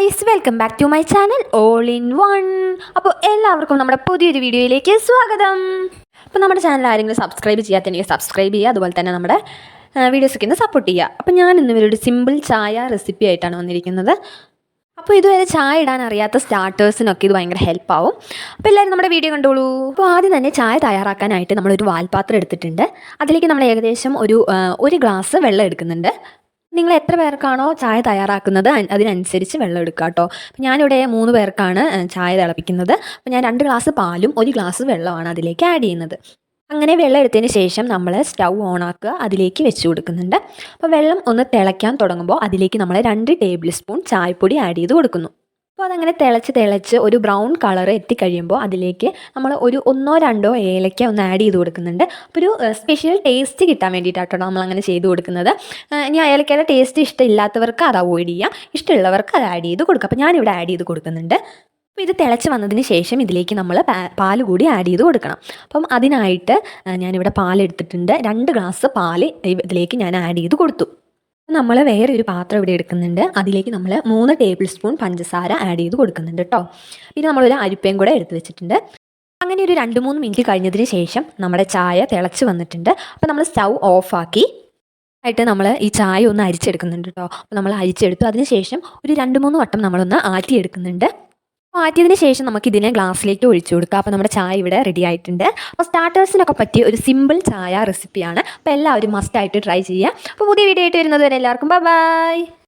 Guys, welcome back to my channel all in one. അപ്പോൾ എല്ലാവർക്കും നമ്മുടെ പുതിയൊരു വീഡിയോയിലേക്ക് സ്വാഗതം. അപ്പോൾ നമ്മുടെ ചാനൽ ആരെങ്കിലും സബ്സ്ക്രൈബ് ചെയ്യാത്തെങ്കിൽ സബ്സ്ക്രൈബ് ചെയ്യുക, അതുപോലെ തന്നെ നമ്മുടെ വീഡിയോസൊക്കെ ഒന്ന് സപ്പോർട്ട് ചെയ്യുക. അപ്പോൾ ഞാൻ ഇന്ന് ഒരു സിമ്പിൾ ചായ റെസിപ്പി ആയിട്ടാണ് വന്നിരിക്കുന്നത്. അപ്പോൾ ഇതുവരെ ചായ ഇടാൻ അറിയാത്ത സ്റ്റാർട്ടേഴ്സിനൊക്കെ ഇത് ഭയങ്കര ഹെൽപ്പാവും. അപ്പോൾ എല്ലാവരും നമ്മുടെ വീഡിയോ കണ്ടോളൂ. അപ്പോൾ ആദ്യം തന്നെ ചായ തയ്യാറാക്കാനായിട്ട് നമ്മളൊരു വാൽപാത്രം എടുത്തിട്ടുണ്ട്. അതിലേക്ക് നമ്മൾ ഏകദേശം ഒരു ഗ്ലാസ് വെള്ളം എടുക്കുന്നുണ്ട്. നിങ്ങൾ എത്ര പേർക്കാണോ ചായ തയ്യാറാക്കുന്നത് അതിനനുസരിച്ച് വെള്ളം എടുക്കുക കേട്ടോ. അപ്പോൾ ഞാനിവിടെ 3 പേർക്കാണ് ചായ തിളപ്പിക്കുന്നത്. അപ്പോൾ ഞാൻ 2 ഗ്ലാസ് പാലും 1 ഗ്ലാസ് വെള്ളമാണ് അതിലേക്ക് ആഡ് ചെയ്യുന്നത്. അങ്ങനെ വെള്ളം എടുത്തതിന് ശേഷം നമ്മൾ സ്റ്റൗ ഓണാക്കുക, അതിലേക്ക് വെച്ച് കൊടുക്കുന്നുണ്ട്. അപ്പോൾ വെള്ളം ഒന്ന് തിളയ്ക്കാൻ തുടങ്ങുമ്പോൾ അതിലേക്ക് നമ്മൾ 2 ടേബിൾ സ്പൂൺ ചായപ്പൊടി ആഡ് ചെയ്ത് കൊടുക്കുന്നു. അപ്പോൾ അതങ്ങനെ തിളച്ച് ഒരു ബ്രൗൺ കളർ എത്തിക്കഴിയുമ്പോൾ അതിലേക്ക് നമ്മൾ ഒരു 1-2 ഏലക്ക ഒന്ന് ആഡ് ചെയ്ത് കൊടുക്കുന്നുണ്ട്. അപ്പോൾ ഒരു സ്പെഷ്യൽ ടേസ്റ്റ് കിട്ടാൻ വേണ്ടിയിട്ടാണ് നമ്മളങ്ങനെ ചെയ്ത് കൊടുക്കുന്നത്. ഇനി ഏലക്കയുടെ ടേസ്റ്റ് ഇഷ്ടമില്ലാത്തവർക്ക് അത് അവോയ്ഡ് ചെയ്യാം, ഇഷ്ടമുള്ളവർക്ക് അത് ആഡ് ചെയ്ത് കൊടുക്കുക. അപ്പോൾ ഞാനിവിടെ ആഡ് ചെയ്ത് കൊടുക്കുന്നുണ്ട്. അപ്പോൾ ഇത് തിളച്ച് വന്നതിന് ശേഷം ഇതിലേക്ക് നമ്മൾ പാൽ കൂടി ആഡ് ചെയ്ത് കൊടുക്കണം. അപ്പം അതിനായിട്ട് ഞാനിവിടെ പാലെടുത്തിട്ടുണ്ട്. 2 ഗ്ലാസ് പാൽ ഇതിലേക്ക് ഞാൻ ആഡ് ചെയ്ത് കൊടുത്തു. നമ്മൾ വേറെ ഒരു പാത്രം ഇവിടെ എടുക്കുന്നുണ്ട്. അതിലേക്ക് നമ്മൾ 3 ടേബിൾ സ്പൂൺ പഞ്ചസാര ആഡ് ചെയ്ത് കൊടുക്കുന്നുണ്ട് കേട്ടോ. പിന്നെ നമ്മളൊരു അരിപ്പയും കൂടെ എടുത്ത് വെച്ചിട്ടുണ്ട്. അങ്ങനെ ഒരു 2-3 മിനിറ്റ് കഴിഞ്ഞതിന് ശേഷം നമ്മുടെ ചായ തിളച്ച് വന്നിട്ടുണ്ട്. അപ്പോൾ നമ്മൾ സ്റ്റൗ ഓഫാക്കി ആയിട്ട് നമ്മൾ ഈ ചായ ഒന്ന് അരിച്ചെടുക്കുന്നുണ്ട് കേട്ടോ. അപ്പോൾ നമ്മൾ അരിച്ചെടുത്തു. അതിന് ശേഷം ഒരു 2-3 വട്ടം നമ്മളൊന്ന് ആറ്റിയെടുക്കുന്നുണ്ട്. മാറ്റിയതിന് ശേഷം നമുക്കിതിനെ ഗ്ലാസ്സിലേക്ക് ഒഴിച്ചു കൊടുക്കാം. അപ്പോൾ നമ്മുടെ ചായ ഇവിടെ റെഡി ആയിട്ടുണ്ട്. അപ്പോൾ സ്റ്റാർട്ടേഴ്സിനൊക്കെ പറ്റിയ ഒരു സിമ്പിൾ ചായ റെസിപ്പിയാണ്. അപ്പോൾ എല്ലാവരും മസ്റ്റായിട്ട് ട്രൈ ചെയ്യുക. അപ്പോൾ പുതിയ വീഡിയോ ആയിട്ട് വരുന്നത് വരെ എല്ലാവർക്കും ബൈ.